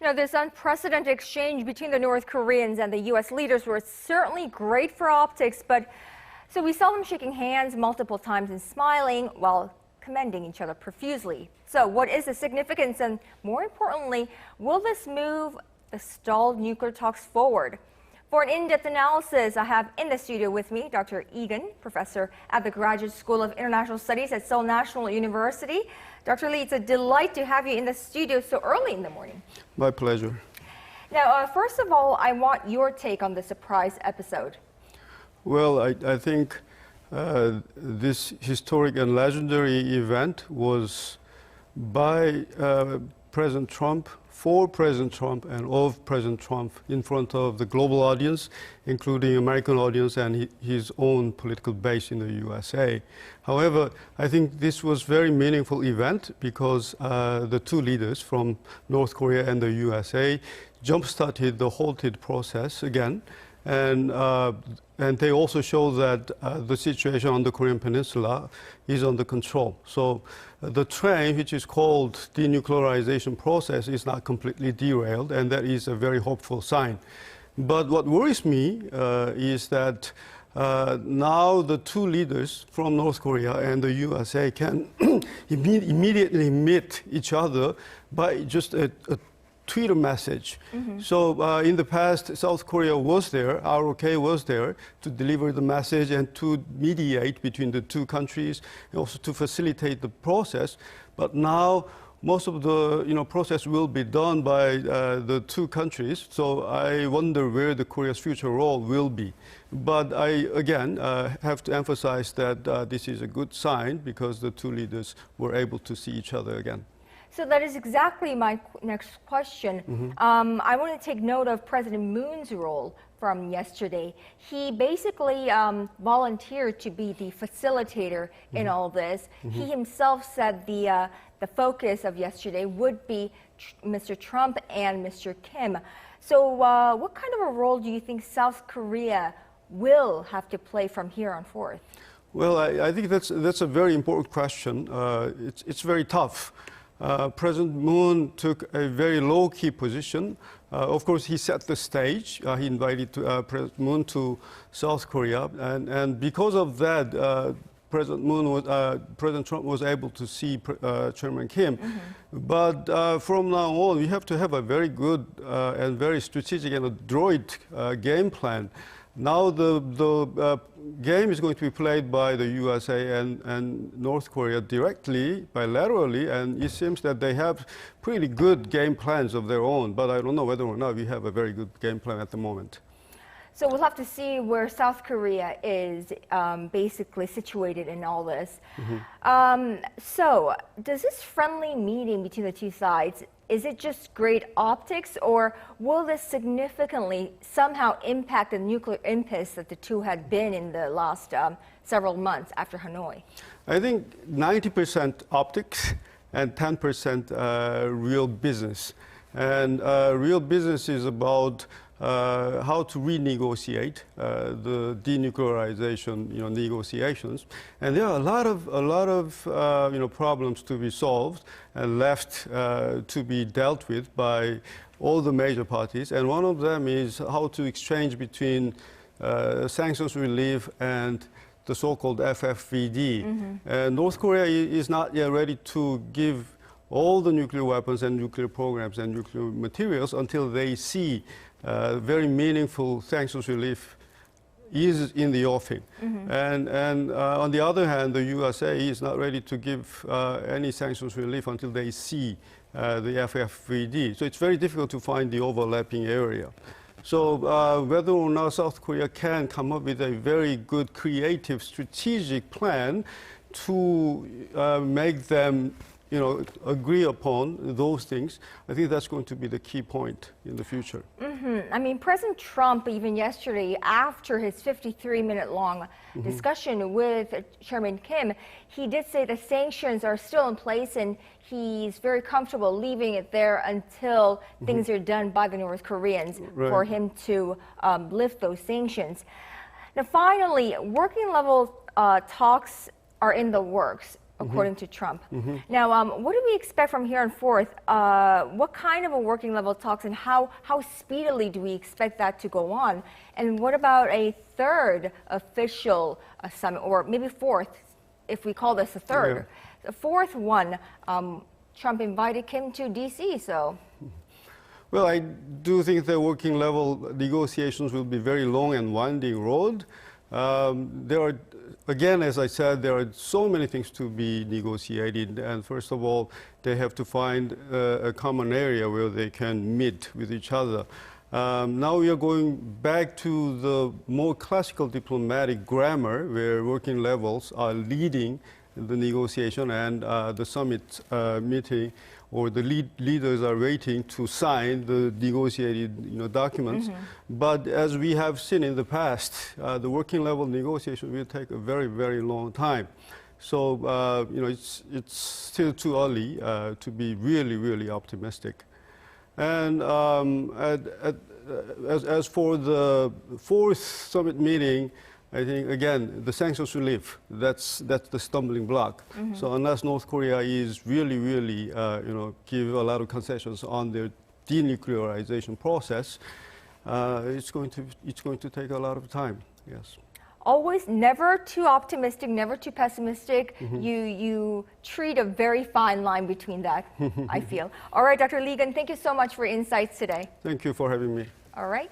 This unprecedented exchange between the North Koreans and the U.S. leaders was certainly great for optics, but so we saw them shaking hands multiple times and smiling while commending each other profusely. So what is the significance, and more importantly, will this move the stalled nuclear talks forward? For an in-depth analysis, I have in the studio with me Dr. Geun, professor at the Graduate School of International Studies at Seoul National University. Dr. Lee, it's a delight to have you in the studio so early in the morning. My pleasure. Now, first of all, I want your take on the surprise episode. Well, I think this historic and legendary event was by President Trump, for President Trump and of President Trump in front of the global audience, including American audience and his own political base in the USA. However, I think this was a very meaningful event because the two leaders from North Korea and the USA jump-started the halted process again. And they also show that the situation on the Korean Peninsula is under control. So the train, which is called denuclearization process, is not completely derailed, and that is a very hopeful sign. But what worries me is that now the two leaders from North Korea and the USA can immediately meet each other by just a Twitter message. Mm-hmm. So in the past, South Korea was there, ROK was there to deliver the message and to mediate between the two countries, and also to facilitate the process. But now most of the process will be done by the two countries. So I wonder where the Korea's future role will be. But I again have to emphasize that this is a good sign because the two leaders were able to see each other again. So that is exactly my next question. Mm-hmm. I want to take note of President Moon's role from yesterday. He basically volunteered to be the facilitator in all this. Mm-hmm. He himself said the focus of yesterday would be Mr. Trump and Mr. Kim. So what kind of a role do you think South Korea will have to play from here on forth? Well, I think that's a very important question. It's very tough. President Moon took a very low-key position. Of course, he set the stage. He invited President Moon to South Korea, and because of that, President Trump was able to see Chairman Kim. Mm-hmm. But from now on, we have to have a very good and very strategic and adroit game plan. Now the game is going to be played by the USA and North Korea directly, bilaterally, and it seems that they have pretty good game plans of their own, but I don't know whether or not we have a very good game plan at the moment. So we'll have to see where South Korea is basically situated in all this. Mm-hmm. So does this friendly meeting between the two sides, is it just great optics, or will this significantly somehow impact the nuclear impasse that the two had been in the last several months after Hanoi? I think 90% optics and 10% real business. And real business is about how to renegotiate the denuclearization negotiations, and there are a lot of problems to be solved and left to be dealt with by all the major parties, and one of them is how to exchange between sanctions relief and the so-called FFVD. Mm-hmm. North Korea is not yet ready to give all the nuclear weapons and nuclear programs and nuclear materials until they see very meaningful sanctions relief is in the offing. Mm-hmm. And on the other hand, the USA is not ready to give any sanctions relief until they see the FFVD. So it's very difficult to find the overlapping area. So whether or not South Korea can come up with a very good, creative, strategic plan to make them agree upon those things, I think that's going to be the key point in the future. Mm-hmm. I mean, President Trump, even yesterday, after his 53-minute long mm-hmm. discussion with Chairman Kim, he did say the sanctions are still in place and he's very comfortable leaving it there until mm-hmm. things are done by the North Koreans right. for him to lift those sanctions. Now, finally, working level talks are in the works. according to Trump. Now, what do we expect from here on forth? What kind of a working level talks and how speedily do we expect that to go on? And what about a third official summit, or maybe fourth, if we call this a third? Yeah. The fourth one, Trump invited Kim to D.C., so. Well, I do think the working level negotiations will be very long and winding road. There are, again, as I said, there are so many things to be negotiated. And first of all, they have to find a common area where they can meet with each other. Now we are going back to the more classical diplomatic grammar, where working levels are leading the negotiation, and the summit meeting, or the leaders are waiting to sign the negotiated documents. But as we have seen in the past, the working level negotiation will take a very, very long time. So it's still too early to be really, really optimistic. And as for the fourth summit meeting, I think, again, the sanctions will live. That's the stumbling block. So unless North Korea is really, really, give a lot of concessions on their denuclearization process, it's going to take a lot of time. Yes. Always never too optimistic, never too pessimistic. You treat a very fine line between that, I feel. All right, Dr. Lee Geun, thank you so much for your insights today. Thank you for having me. All right.